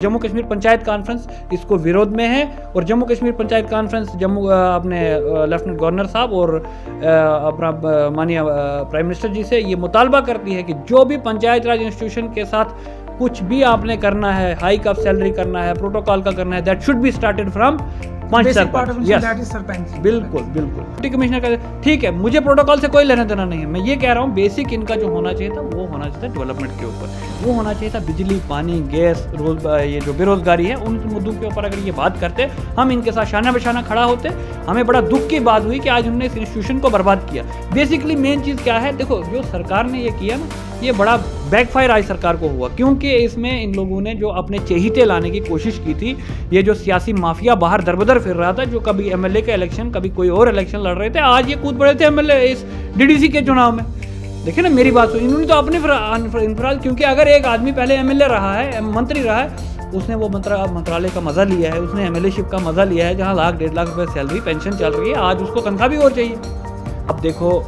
Jammu Kashmir panchayat conference इसको विरोध में है और जम्मू कश्मीर पंचायत कॉन्फ्रेंस अपने लेफ्टिनेंट गवर्नर साहब और अपना माननीय प्राइम मिनिस्टर जी से ये मुतालबा करती है कि जो भी पंचायत राज इंस्टीट्यूशन के साथ कुछ भी आपने करना है, हाइक ऑफ सैलरी करना है, प्रोटोकॉल का करना है, that should be started from sarpanch. बिल्कुल बिल्कुल डिप्टी कमिश्नर का ठीक है, मुझे प्रोटोकॉल से कोई लेना देना नहीं है। मैं ये कह रहा हूँ बेसिक इनका जो होना चाहिए था वो होना चाहिए था डेवलपमेंट के ऊपर, वो होना चाहिए था बिजली, पानी, गैस, ये जो बेरोजगारी है उन मुद्दों के ऊपर अगर ये बात करते हम इनके साथ शाना बशाना खड़ा होते। हमें बड़ा दुख की बात हुई कि आज उन्होंने इस इंस्टीट्यूशन को बर्बाद किया। बेसिकली मेन चीज़ क्या है, देखो जो सरकार ने ये किया ना, ये बड़ा बैकफायर आज सरकार को हुआ, क्योंकि इसमें इन लोगों ने जो अपने चहेते लाने की कोशिश की थी, ये जो सियासी माफिया बाहर दरबदर फिर रहा था, जो कभी एमएलए का इलेक्शन कभी कोई और इलेक्शन लड़ रहे थे, आज ये कूद पड़े थे एमएलए इस डीडीसी के चुनाव में। देखिए ना मेरी बात सुन, इन्होंने तो अपने इंफराद, क्योंकि अगर एक आदमी पहले एमएलए रहा है, मंत्री रहा है, उसने वो मंत्रालय का मजा लिया है, उसने एमएलएशिप का मजा लिया है, जहाँ लाख 1.5 लाख रुपए सैलरी पेंशन चल रही है, आज उसको तनख्वाह भी और चाहिए। अब देखो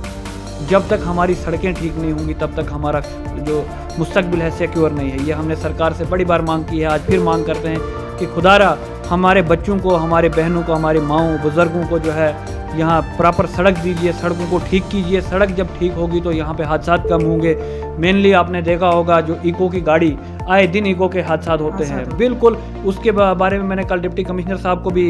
जब तक हमारी सड़कें ठीक नहीं होंगी तब तक हमारा जो मुस्तकबिल है सिक्योर नहीं है। ये हमने सरकार से बड़ी बार मांग की है, आज फिर मांग करते हैं कि खुदारा हमारे बच्चों को, हमारे बहनों को, हमारी माओं बुजुर्गों को जो है यहाँ प्रॉपर सड़क दीजिए, सड़कों को ठीक कीजिए। सड़क जब ठीक होगी तो यहाँ पे हादसा कम होंगे। मेनली आपने देखा होगा जो इको की गाड़ी, आए दिन इको के हादसा होते हैं। बिल्कुल उसके बारे में मैंने कल डिप्टी कमिश्नर साहब को भी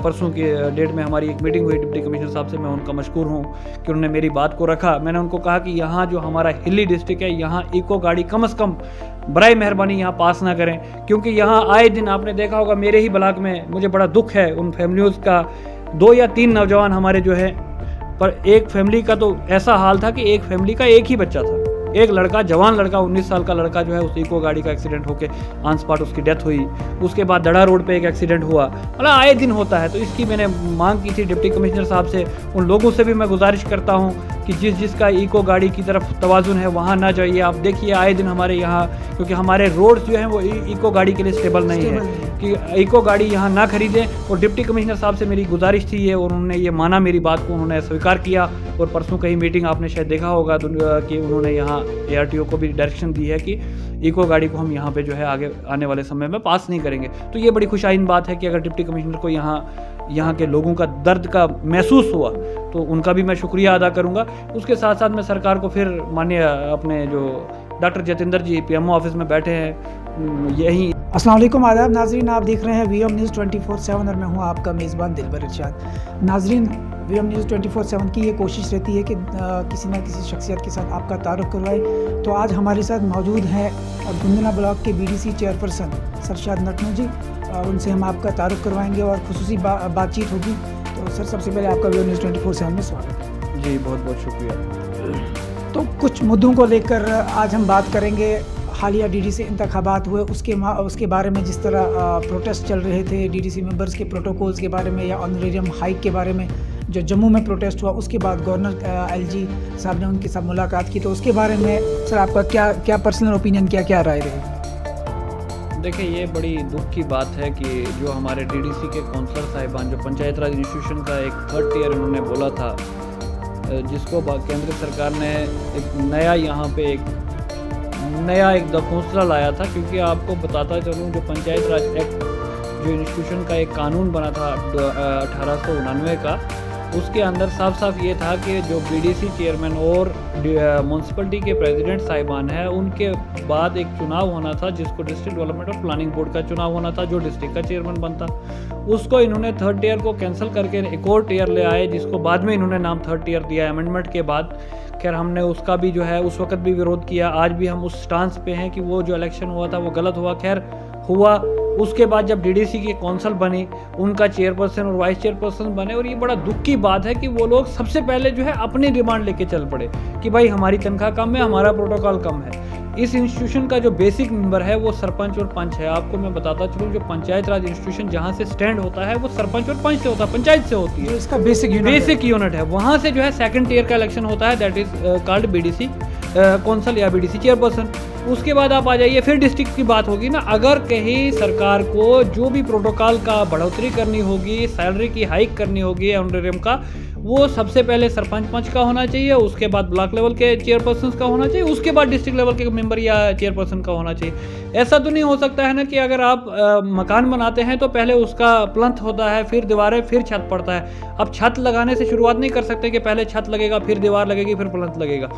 परसों की डेट में हमारी एक मीटिंग हुई डिप्टी कमिश्नर साहब से, मैं उनका मशकूर हूँ कि उन्होंने मेरी बात को रखा। मैंने उनको कहा कि यहाँ जो हमारा हिली डिस्ट्रिक्ट है, यहाँ इको गाड़ी कम से कम बराए मेहरबानी यहाँ पास ना करें, क्योंकि यहाँ आए दिन आपने देखा होगा मेरे ही ब्लॉक में, मुझे बड़ा दुख है उन फैमिलियों का, 2 या 3 नौजवान हमारे जो है, पर एक फैमिली का तो ऐसा हाल था कि एक फैमिली का एक ही बच्चा था, एक लड़का, जवान लड़का, 19 साल का लड़का जो है, उस इको गाड़ी का एक्सीडेंट होके ऑन स्पॉट उसकी डेथ हुई। उसके बाद दड़ा रोड पे एक एक्सीडेंट हुआ, मतलब आए दिन होता है। तो इसकी मैंने मांग की थी डिप्टी कमिश्नर साहब से। उन लोगों से भी मैं गुजारिश करता हूँ कि जिसका इको गाड़ी की तरफ तवाजुन है वहाँ ना जाइए। आप देखिए आए दिन हमारे यहाँ, क्योंकि हमारे रोड्स जो हैं वो इको गाड़ी के लिए स्टेबल नहीं है, कि इको गाड़ी यहाँ ना खरीदें। और डिप्टी कमिश्नर साहब से मेरी गुजारिश थी ये, और उन्होंने ये माना मेरी बात को, उन्होंने स्वीकार किया। और परसों कहीं मीटिंग आपने शायद देखा होगा कि उन्होंने यहाँ ARTO को भी डायरेक्शन दी है कि इको गाड़ी को हम यहाँ पे जो है आगे आने वाले समय में पास नहीं करेंगे। तो ये बड़ी खुशाइन बात है कि अगर डिप्टी कमिश्नर को यहाँ के लोगों का दर्द का महसूस हुआ तो उनका भी मैं शुक्रिया अदा करूँगा। उसके साथ साथ मैं सरकार को फिर माननीय अपने जो डॉक्टर जतेंद्र जी PMO ऑफिस में बैठे हैं यही। अस्सलाम वालेकुम, आदाब नाजरीन, आप देख रहे हैं VM न्यूज़ 24/7 और मैं हूं आपका मेज़बान दिलबर इरशाद। नाजरीन, VM न्यूज़ 24/7 की ये कोशिश रहती है कि किसी न किसी शख्सियत के साथ आपका तारुफ करवाए। तो आज हमारे साथ मौजूद हैं गुंदना ब्लॉक के BDC चेयरपर्सन सरशाद नटनू जी, उनसे हम आपका तारुफ करवाएंगे और खुसूसी बातचीत होगी। तो सर, सबसे पहले आपका VM न्यूज़ 24/7 में स्वागत है जी। बहुत बहुत शुक्रिया। तो कुछ मुद्दों को लेकर आज हम बात करेंगे। हालिया DDC इंतखाबात हुए, उसके बारे में जिस तरह प्रोटेस्ट चल रहे थे DDC मेंबर्स के प्रोटोकॉल्स के बारे में या ऑनरेरियम हाइक के बारे में, जो जम्मू में प्रोटेस्ट हुआ, उसके बाद गवर्नर LG साहब ने उनके साथ मुलाकात की, तो उसके बारे में सर आपका क्या पर्सनल ओपिनियन, क्या राय रहेगी? देखिए ये बड़ी दुख की बात है कि जो हमारे DDC के काउंसलर साहिबान, जो पंचायत राज इंस्टीट्यूशन का एक 3rd टियर उन्होंने बोला था, जिसको केंद्र सरकार ने एक नया यहाँ पे एक दफूसला लाया था। क्योंकि आपको बताता चलूँ, जो पंचायत राज एक्ट, जो इंस्टीट्यूशन का एक कानून बना था 1899 का, उसके अंदर साफ साफ ये था कि जो BDC चेयरमैन और म्यूनसिपलिटी के प्रेसिडेंट साहिबान हैं, उनके बाद एक चुनाव होना था जिसको डिस्ट्रिक्ट डेवलपमेंट और प्लानिंग बोर्ड का चुनाव होना था, जो डिस्ट्रिक्ट का चेयरमैन बनता। उसको इन्होंने 3rd टियर को कैंसिल करके एक और टियर ले आए, जिसको बाद में इन्होंने नाम 3rd टियर दिया अमेंडमेंट के बाद। खैर हमने उसका भी जो है उस वक्त भी विरोध किया, आज भी हम उस स्टांस पे हैं कि वो जो इलेक्शन हुआ था वो गलत हुआ। खैर हुआ, उसके बाद जब DDC की कौंसल बनी, उनका चेयरपर्सन और वाइस चेयरपर्सन बने, और ये बड़ा दुख की बात है कि वो लोग सबसे पहले जो है अपनी डिमांड लेके चल पड़े कि भाई हमारी तनख्वाह कम है, हमारा प्रोटोकॉल कम है। इस इंस्टीट्यूशन का जो बेसिक मेंबर है वो सरपंच और पंच है। आपको मैं बताता चलूँ, जो पंचायत राज इंस्टीट्यूशन जहाँ से स्टैंड होता है वो सरपंच और पंच से होता है, पंचायत से होती है, इसका बेसिक यूनिट है। वहाँ से जो है 2nd टियर का इलेक्शन होता है, that is called BDC council या BDC चेयरपर्सन। उसके बाद आप आ जाइए, फिर डिस्ट्रिक्ट की बात होगी ना। अगर कहीं सरकार को जो भी प्रोटोकॉल का बढ़ोतरी करनी होगी, सैलरी की हाइक करनी होगी, ऑनरेरियम का, वो सबसे पहले सरपंच पंच का होना चाहिए, उसके बाद ब्लॉक लेवल के चेयरपर्सन का होना चाहिए, उसके बाद डिस्ट्रिक्ट लेवल के मेंबर या चेयरपर्सन का होना चाहिए। ऐसा तो नहीं हो सकता है ना कि अगर आप मकान बनाते हैं तो पहले उसका प्लंथ होता है, फिर दीवारें, फिर छत पड़ता है। अब छत लगाने से शुरुआत नहीं कर सकते कि पहले छत लगेगा, फिर दीवार लगेगी, फिर प्लंथ लगेगा।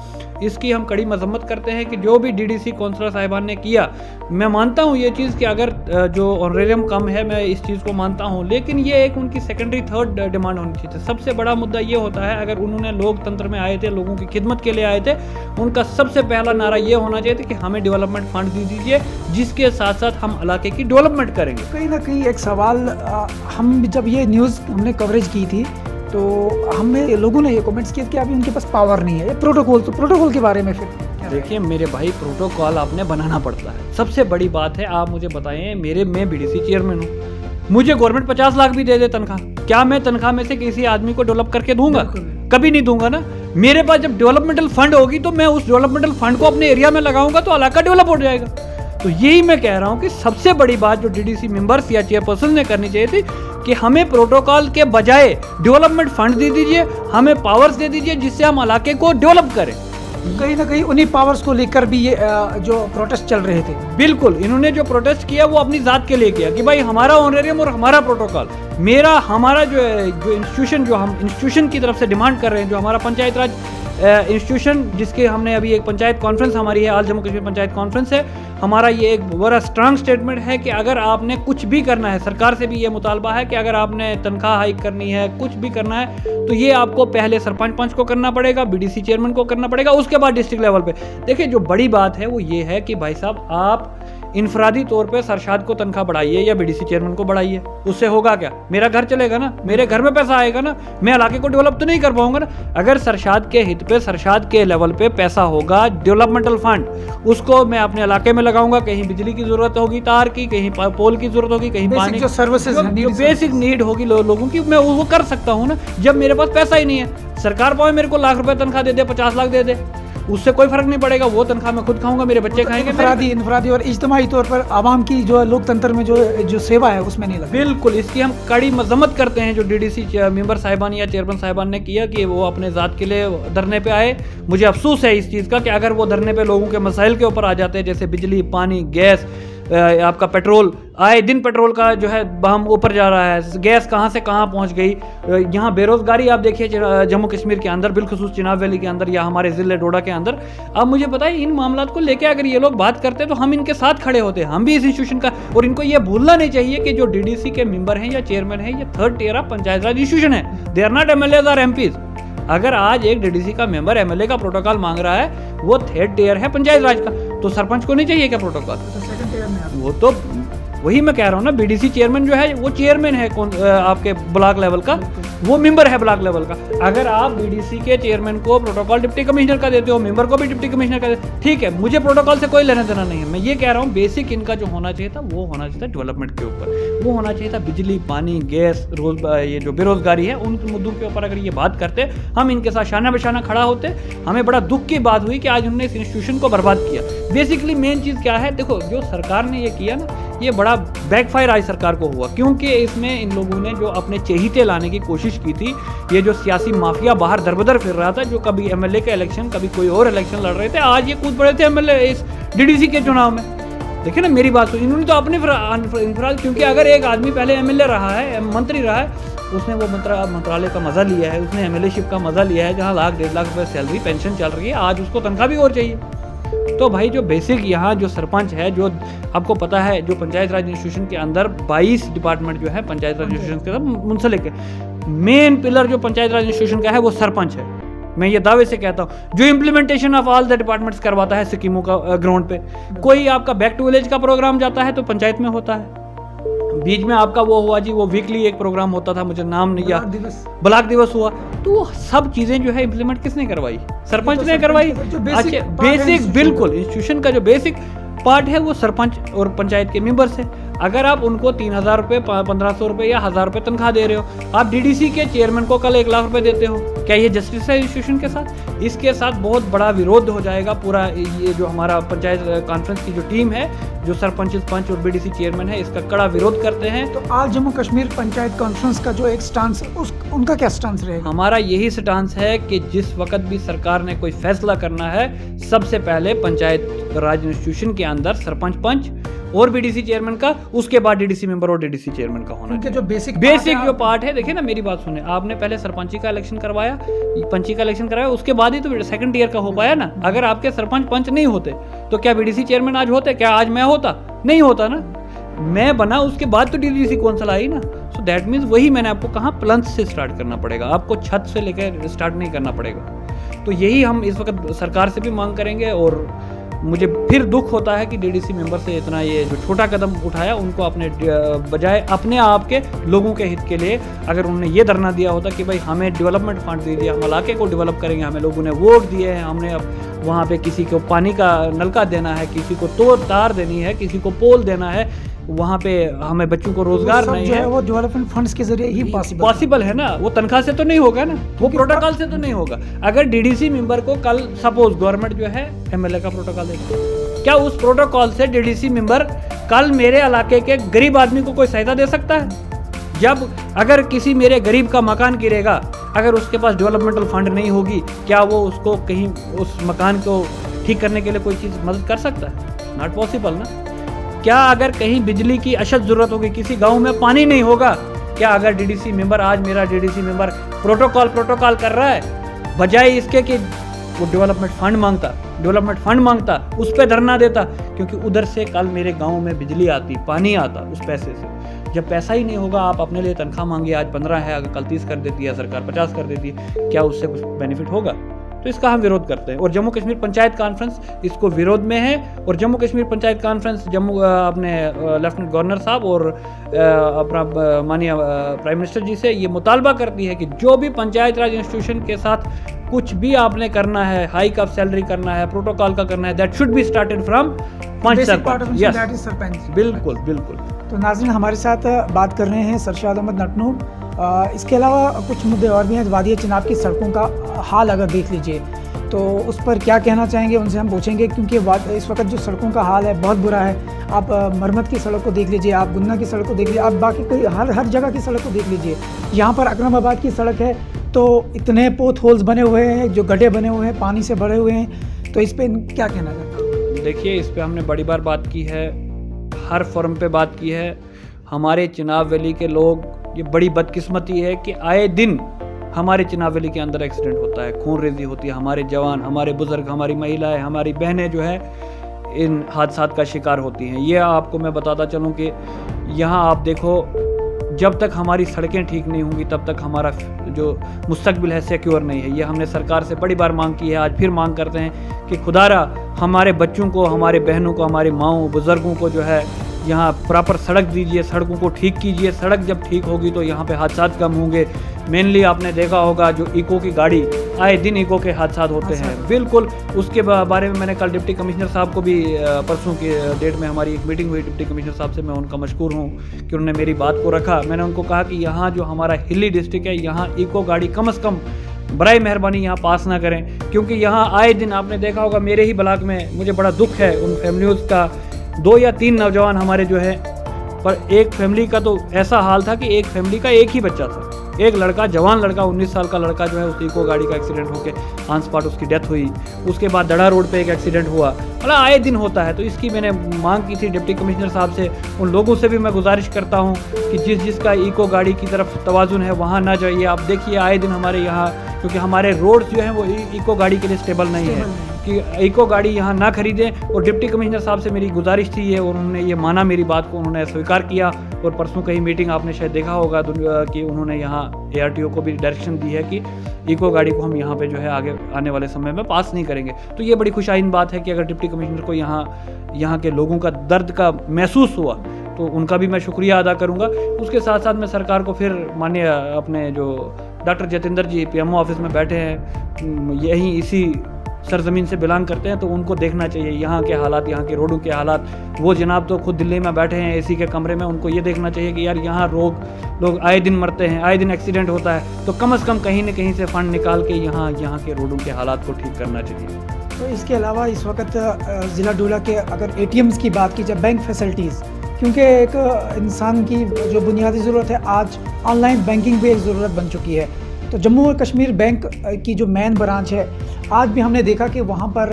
इसकी हम कड़ी मजम्मत करते हैं कि जो भी डीडीसी काउंसलर साहिबान ने किया, मैं मानता हूँ ये चीज़ कि अगर जो ऑनरेरियम कम है, मैं इस चीज़ को मानता हूँ, लेकिन ये एक उनकी सेकेंडरी थर्ड डिमांड होनी चाहिए। सबसे बड़ा मुद्दा ये होता है, अगर उन्होंने लोकतंत्र में आए थे, लोगों की खिदमत के लिए आए थे, उनका सबसे पहला नारा ये होना चाहिए था कि हमें डेवलपमेंट फंड दे दीजिए, जिसके साथ साथ हम इलाके की डेवलपमेंट करेंगे। कहीं ना कहीं एक सवाल, हम जब ये न्यूज़ हमने कवरेज की थी तो हमें लोगों ने ये कमेंट्स किए कि अभी उनके पास पावर नहीं है, ये प्रोटोकॉल, तो प्रोटोकॉल के बारे में फिर देखिए मेरे भाई, प्रोटोकॉल आपने बनाना पड़ता है। सबसे बड़ी बात है, आप मुझे बताएं, मैं बीडीसी चेयरमैन हूँ, मुझे गवर्नमेंट 50 लाख भी दे दे तनख्वाह, क्या मैं तनख्वाह में से किसी आदमी को डेवलप करके दूंगा? कभी नहीं दूंगा ना। मेरे पास जब डेवलपमेंटल फंड होगी तो मैं उस डेवलपमेंटल फंड को अपने एरिया में लगाऊंगा तो इलाका डेवलप हो जाएगा। तो यही मैं कह रहा हूं कि सबसे बड़ी बात जो डीडीसी मेंबर्स या चेयरपर्सन ने करनी चाहिए थी कि हमें प्रोटोकॉल के बजाय डेवलपमेंट फंड दे दीजिए, हमें पावर्स दे दीजिए, जिससे हम इलाके को डेवलप करें। कहीं ना कहीं उन्हीं पावर्स को लेकर भी ये जो प्रोटेस्ट चल रहे थे। बिल्कुल, इन्होंने जो प्रोटेस्ट किया वो अपनी जात के लिए किया कि भाई हमारा ऑनरेरियम और हमारा प्रोटोकॉल, हमारा जो इंस्टीट्यूशन, जो हम इंस्टीट्यूशन की तरफ से डिमांड कर रहे हैं, जो हमारा पंचायत राज इंस्टीट्यूशन, जिसके हमने अभी एक पंचायत कॉन्फ्रेंस हमारी है, ऑल जम्मू कश्मीर पंचायत कॉन्फ्रेंस है हमारा, ये एक बड़ा स्ट्रांग स्टेटमेंट है कि अगर आपने कुछ भी करना है, सरकार से भी ये मुतालबा है कि अगर आपने तनख्वाह हाइक करनी है, कुछ भी करना है, तो ये आपको पहले सरपंच पंच को करना पड़ेगा, बीडीसी चेयरमैन को करना पड़ेगा, उसके बाद डिस्ट्रिक्ट लेवल पे। देखिए जो बड़ी बात है वो ये है कि भाई साहब, आप इनफरादी तौर पे सरशाद को तनख्वाह बढ़ाइए या बीडीसी चेयरमैन को बढ़ाइए, उससे होगा क्या? मेरा घर चलेगा ना, मेरे घर में पैसा आएगा ना, मैं इलाके को डेवलप तो नहीं कर पाऊंगा ना। अगर सरशाद के हित पे, सरशाद के लेवल पे पैसा होगा, डेवलपमेंटल फंड, उसको मैं अपने इलाके में लगाऊंगा। कहीं बिजली की जरूरत होगी तार की, कहीं पोल की जरूरत होगी, कहीं पानी, जो सर्विसेज, जो बेसिक नीड होगी लोगों की, मैं वो कर सकता हूँ ना। जब मेरे पास पैसा ही नहीं है, सरकार पावे मेरे को लाख रुपए तनख्वाह दे दे, 50 लाख दे दे, उससे कोई फर्क नहीं पड़ेगा। वो तनख्वाह मैं खुद खाऊंगा, मेरे बच्चे खाएंगे। इनफरादी और इज्तिमाई तौर पर आवाम की जो लोकतंत्र में जो सेवा है उसमें नहीं लगा। बिल्कुल, इसकी हम कड़ी मजम्मत करते हैं जो डीडीसी मेंबर साहिबान या चेयरमैन साहिबान ने किया कि वो अपने ज़ात के लिए धरने पे आए। मुझे अफसोस है इस चीज़ का कि अगर वो धरने पे लोगों के मसाइल के ऊपर आ जाते हैं, जैसे बिजली, पानी, गैस, आपका पेट्रोल, आए दिन पेट्रोल का जो है हम ऊपर जा रहा है, गैस कहाँ से कहाँ पहुँच गई, यहाँ बेरोजगारी आप देखिए जम्मू कश्मीर के अंदर, बिलखुसूस चिनाब वैली के अंदर या हमारे ज़िले डोडा के अंदर। अब मुझे पता है इन मामलों को लेके अगर ये लोग बात करते तो हम इनके साथ खड़े होते, हम भी इस इंस्टीट्यूशन का। और इनको ये भूलना नहीं चाहिए कि जो डीडीसी के मेंबर हैं या चेयरमैन हैं, ये third tier of panchayat raj institution है, दे आर नॉट एमएलएज और एमपीज। अगर आज एक डीडीसी का मेंबर एमएलए का प्रोटोकॉल मांग रहा है, वो थर्ड टियर है पंचायत राज का, तो सरपंच को नहीं चाहिए क्या प्रोटोकॉल? वो तो वही मैं कह रहा हूँ ना, बीडीसी चेयरमैन जो है वो चेयरमैन है आपके ब्लॉक लेवल का, वो मेंबर है ब्लॉक लेवल का। अगर आप बीडीसी के चेयरमैन को प्रोटोकॉल डिप्टी कमिश्नर का देते हो, मेंबर को भी डिप्टी कमिश्नर का देते, ठीक है, मुझे प्रोटोकॉल से कोई लेना देना नहीं है। मैं ये कह रहा हूँ बेसिक इनका जो होना चाहिए था वो होना चाहिए था डेवलपमेंट के ऊपर, वो होना चाहिए था बिजली, पानी, गैस, ये जो बेरोजगारी है, उन मुद्दों के ऊपर अगर ये बात करते, हम इनके साथ शाना बशाना खड़ा होते। हमें बड़ा दुख की बात हुई कि आज उन्होंने इस इंस्टीट्यूशन को बर्बाद किया। बेसिकली मेन चीज़ क्या है, देखो जो सरकार ने ये किया ना, ये बड़ा बैकफायर आज सरकार को हुआ, क्योंकि इसमें इन लोगों ने जो अपने चहेते लाने की कोशिश की थी, ये जो सियासी माफिया बाहर दरबदर फिर रहा था, जो कभी एमएलए का इलेक्शन, कभी कोई और इलेक्शन लड़ रहे थे, आज ये कूद पड़े थे एमएलए इस डीडीसी के चुनाव में। देखिए ना मेरी बात, इन्होंने तो अपने इंफराद, क्योंकि अगर एक आदमी पहले एमएलए रहा है, मंत्री रहा है, उसने वो मंत्रालय का मजा लिया है, उसने एमएलएशिप का मजा लिया है, जहाँ लाख 1.5 लाख रुपए सैलरी पेंशन चल रही है, आज उसको तनख्वाह भी और चाहिए। तो भाई जो बेसिक यहाँ जो सरपंच है, जो आपको पता है, जो पंचायत राज इंस्टीट्यूशन के अंदर 22 डिपार्टमेंट जो है पंचायत राज इंस्टीट्यूशन के अंदर मुंसलिक है, मेन पिलर जो पंचायत राज इंस्टीट्यूशन का है वो सरपंच है। मैं ये दावे से कहता हूँ, जो implementation of all the departments करवाता है स्कीमों का ग्राउंड पे। कोई आपका बैक टू विलेज का प्रोग्राम जाता है तो पंचायत में होता है। बीच में आपका वो हुआ जी, वो वीकली एक प्रोग्राम होता था, मुझे नाम नहीं याद, ब्लॉक दिवस हुआ, तो वो सब चीजें जो है इम्प्लीमेंट किसने करवाई? सरपंच ने करवाई। अच्छा, बेसिक बिल्कुल इंस्टीट्यूशन का जो बेसिक पार्ट है वो सरपंच और पंचायत के मेंबर्स है। अगर आप उनको 3,000 रुपये, 1,500 रुपये या 1,000 रुपये तनख्वाह दे रहे हो, आप डीडीसी के चेयरमैन को कल 1 लाख रुपये देते हो, क्या ये जस्टिस है इंस्टीट्यूशन के साथ? इसके साथ बहुत बड़ा विरोध हो जाएगा। पूरा ये जो हमारा पंचायत कॉन्फ्रेंस की जो टीम है, जो सरपंच पंच और बीडीसी चेयरमैन है, इसका कड़ा विरोध करते हैं। तो आज जम्मू कश्मीर पंचायत कॉन्फ्रेंस का जो एक स्टांस, उनका क्या स्टांस रहेगा? हमारा यही स्टांस है कि जिस वक्त भी सरकार ने कोई फैसला करना है, सबसे पहले पंचायत राज इंस्टीट्यूशन के अंदर सरपंच पंच और बीडीसी चेयरमैन का, उसके बाद डीडीसी मेंबर और डीडीसी चेयरमैन का होना चाहिए। जो बेसिक जो पार्ट है, देखिए ना, मेरी बात सुने, आपने पहले सरपंची का इलेक्शन करवाया, पंची का इलेक्शन करवाया, उसके बाद ही तो सेकंड ईयर का हो पाया ना। अगर आपके सरपंच पंच नहीं होते तो क्या बीडीसी चेयरमैन आज होते? क्या आज मैं होता? नहीं होता ना। मैं बना उसके बाद तो डीडीसी कौंसिल आई ना। सो दैट मीन्स वही मैंने आपको कहा, प्लंथ से स्टार्ट करना पड़ेगा, आपको छत से लेकर स्टार्ट नहीं करना पड़ेगा। तो यही हम इस वक्त सरकार से भी मांग करेंगे। और मुझे फिर दुख होता है कि डीडीसी मेंबर से इतना ये जो छोटा कदम उठाया, उनको अपने बजाय अपने आप के लोगों के हित के लिए अगर उन्होंने ये धरना दिया होता कि भाई हमें डेवलपमेंट फंड दे दिया, हम इलाके को डेवलप करेंगे, हमें लोगों ने वोट दिए हैं, हमने अब वहाँ पे किसी को पानी का नलका देना है, किसी को तार देनी है, किसी को पोल देना है, वहाँ पे हमें बच्चों को रोजगार नहीं है, वो डेवलपमेंट फंड्स के जरिए ही पॉसिबल है ना। वो तनख्वाह से तो नहीं होगा ना, वो प्रोटोकॉल से तो नहीं होगा। अगर डीडीसी मेंबर को कल सपोज गवर्नमेंट जो है एमएलए का प्रोटोकॉल देगी, क्या उस प्रोटोकॉल से डीडीसी मेंबर कल मेरे इलाके के गरीब आदमी को कोई सहायता दे सकता है? जब अगर किसी मेरे गरीब का मकान गिरेगा, अगर उसके पास डेवलपमेंटल फंड नहीं होगी, क्या वो उसको कहीं उस मकान को ठीक करने के लिए कोई चीज़ मदद कर सकता है? नॉट पॉसिबल ना। क्या अगर कहीं बिजली की अशद ज़रूरत होगी, किसी गांव में पानी नहीं होगा, क्या अगर डीडीसी मेंबर, आज मेरा डीडीसी मेंबर प्रोटोकॉल कर रहा है, बजाय इसके कि वो डेवलपमेंट फंड मांगता, उस पर धरना देता, क्योंकि उधर से कल मेरे गांव में बिजली आती, पानी आता उस पैसे से। जब पैसा ही नहीं होगा, आप अपने लिए तनख्वाह मांगिए, आज 15 है, अगर कल 30 कर देती है सरकार, 50 कर देती है, क्या उससे कुछ बेनिफिट होगा? तो इसका हम विरोध करते हैं। और जम्मू कश्मीर पंचायत कॉन्फ्रेंस इसको विरोध में है। और जम्मू कश्मीर पंचायत कॉन्फ्रेंस अपने लेफ्टिनेंट गवर्नर साहब और अपना माननीय प्राइम मिनिस्टर जी से ये मुतालबा करती है कि जो भी पंचायत राज इंस्टीट्यूशन के साथ कुछ भी आपने करना है, हाइक ऑफ सैलरी करना है, प्रोटोकॉल का करना है, that should be started from sarpanch. बिल्कुल बिल्कुल। तो नाज़रीन, हमारे साथ बात कर रहे हैं सरशाद अहमद नटनू। इसके अलावा कुछ मुद्दे और भी हैं। वादी चिनाब की सड़कों का हाल अगर देख लीजिए तो उस पर क्या कहना चाहेंगे, उनसे हम पूछेंगे, क्योंकि इस वक्त जो सड़कों का हाल है बहुत बुरा है। आप मरमत की सड़क को देख लीजिए, आप गुन्ना की सड़क को देख लीजिए, आप बाकी कोई हर जगह की सड़क को देख लीजिए। यहाँ पर अकरमाबाद की सड़क है तो इतने पोथ होल्स बने हुए हैं, जो गड्ढे बने हुए हैं, पानी से भरे हुए हैं। तो इस पर क्या कहना चाहते हैं? देखिए, इस पर हमने बड़ी बार बात की है, हर फोरम पे बात की है। हमारे चिनाब वैली के लोग, ये बड़ी बदकिस्मती है कि आए दिन हमारे चिनाब वैली के अंदर एक्सीडेंट होता है, खून रेजी होती है, हमारे जवान, हमारे बुजुर्ग, हमारी महिलाएं, हमारी बहनें जो है इन हादसात का शिकार होती हैं। ये आपको मैं बताता चलूँ कि यहाँ आप देखो, जब तक हमारी सड़कें ठीक नहीं होंगी तब तक हमारा जो मुस्तकबिल है सिक्योर नहीं है। ये हमने सरकार से बड़ी बार मांग की है, आज फिर मांग करते हैं कि खुदारा हमारे बच्चों को, हमारे बहनों को, हमारी माओं बुज़ुर्गों को जो है यहाँ प्रॉपर सड़क दीजिए, सड़कों को ठीक कीजिए। सड़क जब ठीक होगी तो यहाँ पे हादसात कम होंगे। मेनली आपने देखा होगा जो इको की गाड़ी, आए दिन इको के हादसात होते हैं। बिल्कुल, उसके बारे में मैंने कल डिप्टी कमिश्नर साहब को भी, परसों की डेट में हमारी एक मीटिंग हुई डिप्टी कमिश्नर साहब से, मैं उनका मशकूर हूँ कि उन्होंने मेरी बात को रखा। मैंने उनको कहा कि यहाँ जो हमारा हिली डिस्ट्रिक्ट है, यहाँ इको गाड़ी कम से कम बराए मेहरबानी यहाँ पास ना करें, क्योंकि यहाँ आए दिन आपने देखा होगा, मेरे ही ब्लॉक में मुझे बड़ा दुख है उन फैमिलीज़ का। 2 या 3 नौजवान हमारे जो है, पर एक फैमिली का तो ऐसा हाल था कि एक फैमिली का एक ही बच्चा था, एक लड़का, जवान लड़का, 19 साल का लड़का जो है, उस इको गाड़ी का एक्सीडेंट होकर ऑन स्पॉट उसकी डेथ हुई। उसके बाद दड़ा रोड पे एक एक्सीडेंट हुआ। मतलब आए दिन होता है। तो इसकी मैंने मांग की थी डिप्टी कमिश्नर साहब से। उन लोगों से भी मैं गुजारिश करता हूँ कि जिसका इको गाड़ी की तरफ तवाजुन है वहाँ ना जाइए। आप देखिए आए दिन हमारे यहाँ, क्योंकि हमारे रोड्स जो हैं वो इको गाड़ी के लिए स्टेबल नहीं है, कि इको गाड़ी यहाँ ना खरीदें। और डिप्टी कमिश्नर साहब से मेरी गुजारिश थी ये, और उन्होंने ये माना मेरी बात को, उन्होंने स्वीकार किया। और परसों कहीं मीटिंग आपने शायद देखा होगा कि उन्होंने यहाँ ARTO को भी डायरेक्शन दी है कि इको गाड़ी को हम यहाँ पे जो है आगे आने वाले समय में पास नहीं करेंगे। तो ये बड़ी खुशाइन बात है कि अगर डिप्टी कमिश्नर को यहाँ के लोगों का दर्द का महसूस हुआ तो उनका भी मैं शुक्रिया अदा करूँगा। उसके साथ साथ मैं सरकार को फिर माननीय अपने जो डॉक्टर जतेंद्र जी PMO ऑफिस में बैठे हैं, यहीं इसी सरजमीन से बिलोंग करते हैं, तो उनको देखना चाहिए यहाँ के हालात, यहाँ के रोडों के हालात। वो जनाब तो खुद दिल्ली में बैठे हैं एसी के कमरे में, उनको ये देखना चाहिए कि यार यहाँ लोग आए दिन मरते हैं, आए दिन एक्सीडेंट होता है, तो कम से कम कहीं न कहीं से फ़ंड निकाल के यहाँ के रोडों के हालात को ठीक करना चाहिए। तो इसके अलावा इस वक्त ज़िला डोडा के अगर ATMs की बात की जाए, बैंक फैसिलिटीज़, क्योंकि एक इंसान की जो बुनियादी ज़रूरत है आज ऑनलाइन बैंकिंग भी एक ज़रूरत बन चुकी है। तो जम्मू और कश्मीर बैंक की जो मेन ब्रांच है, आज भी हमने देखा कि वहाँ पर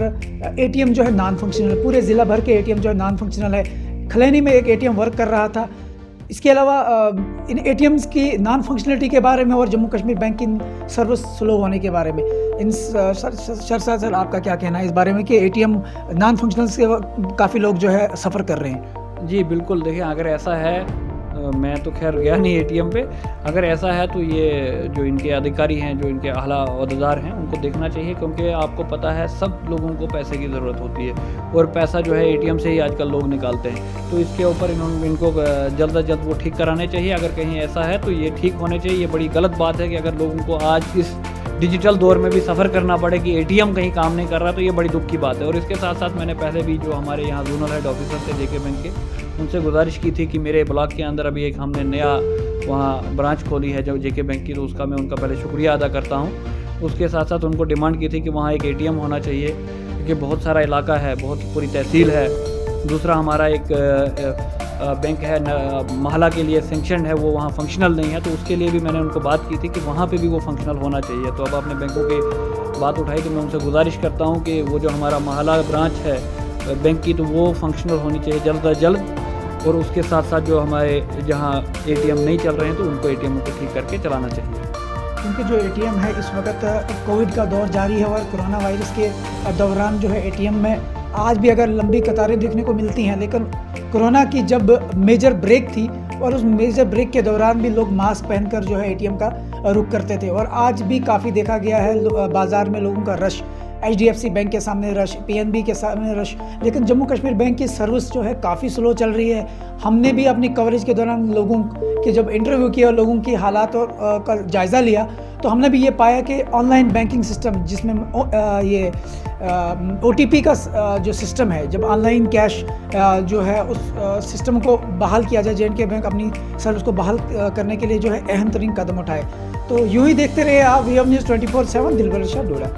ATM जो है नॉन फंक्शनल है, पूरे ज़िला भर के ATM जो है नॉन फंक्शनल है। खलैनी में एक ATM वर्क कर रहा था। इसके अलावा इन ATMs की नॉन फंक्शनलिटी के बारे में और जम्मू कश्मीर बैंक की सर्विस स्लो होने के बारे में इन सर आपका क्या कहना है इस बारे में कि ATM नॉन फंक्शनल से काफ़ी लोग जो है सफ़र कर रहे हैं? जी बिल्कुल, देखिए अगर ऐसा है, मैं तो खैर गया नहीं ATM पे, अगर ऐसा है तो ये जो इनके अधिकारी हैं, जो इनके आला ओहदेदार हैं, उनको देखना चाहिए, क्योंकि आपको पता है सब लोगों को पैसे की ज़रूरत होती है और पैसा जो है ATM से ही आजकल लोग निकालते हैं। तो इसके ऊपर इनको जल्द अज जल्द वो ठीक कराने चाहिए। अगर कहीं ऐसा है तो ये ठीक होने चाहिए। ये बड़ी गलत बात है कि अगर लोगों को आज इस डिजिटल दौर में भी सफ़र करना पड़े कि ATM कहीं काम नहीं कर रहा, तो ये बड़ी दुख की बात है। और इसके साथ साथ मैंने पहले भी जो हमारे यहाँ जोनल हेड ऑफिसर थे JK बैंक के, उनसे गुजारिश की थी कि मेरे ब्लॉक के अंदर अभी एक हमने नया वहाँ ब्रांच खोली है जो JK बैंक की, तो उसका मैं उनका पहले शुक्रिया अदा करता हूँ। उसके साथ साथ उनको डिमांड की थी कि वहाँ एक ATM होना चाहिए, क्योंकि बहुत सारा इलाका है, बहुत पूरी तहसील है। दूसरा हमारा एक बैंक है महला के लिए सेंक्शन है, वो वहाँ फंक्शनल नहीं है, तो उसके लिए भी मैंने उनको बात की थी कि वहाँ पे भी वो फंक्शनल होना चाहिए। तो अब आपने बैंकों की बात उठाई तो मैं उनसे गुजारिश करता हूँ कि वो जो हमारा महला ब्रांच है बैंक की, तो वो फंक्शनल होनी चाहिए जल्द अज जल्द। और उसके साथ साथ जो हमारे जहाँ ATM नहीं चल रहे हैं तो उनको ATM को ठीक करके चलाना चाहिए, क्योंकि जो ATM है इस वक्त कोविड का दौर जारी है और कोरोना वायरस के दौरान जो है ATM में आज भी अगर लंबी कतारें देखने को मिलती हैं, लेकिन कोरोना की जब मेजर ब्रेक थी और उस मेजर ब्रेक के दौरान भी लोग मास्क पहनकर जो है ATM का रुख करते थे। और आज भी काफ़ी देखा गया है बाज़ार में लोगों का रश, HDFC बैंक के सामने रश, PNB के सामने रश, लेकिन जम्मू कश्मीर बैंक की सर्विस जो है काफ़ी स्लो चल रही है। हमने भी अपनी कवरेज के दौरान लोगों के जब इंटरव्यू किया और लोगों की हालात और का जायज़ा लिया, तो हमने भी ये पाया कि ऑनलाइन बैंकिंग सिस्टम जिसमें ये OTP का जो सिस्टम है, जब ऑनलाइन कैश जो है उस सिस्टम को बहाल किया जाए, J&K बैंक अपनी सर्विस को बहाल करने के लिए जो है अहम तरीन कदम उठाए। तो यूँ ही देखते रहे आप VM News 24/7, दिलबर इरशाद डोडा।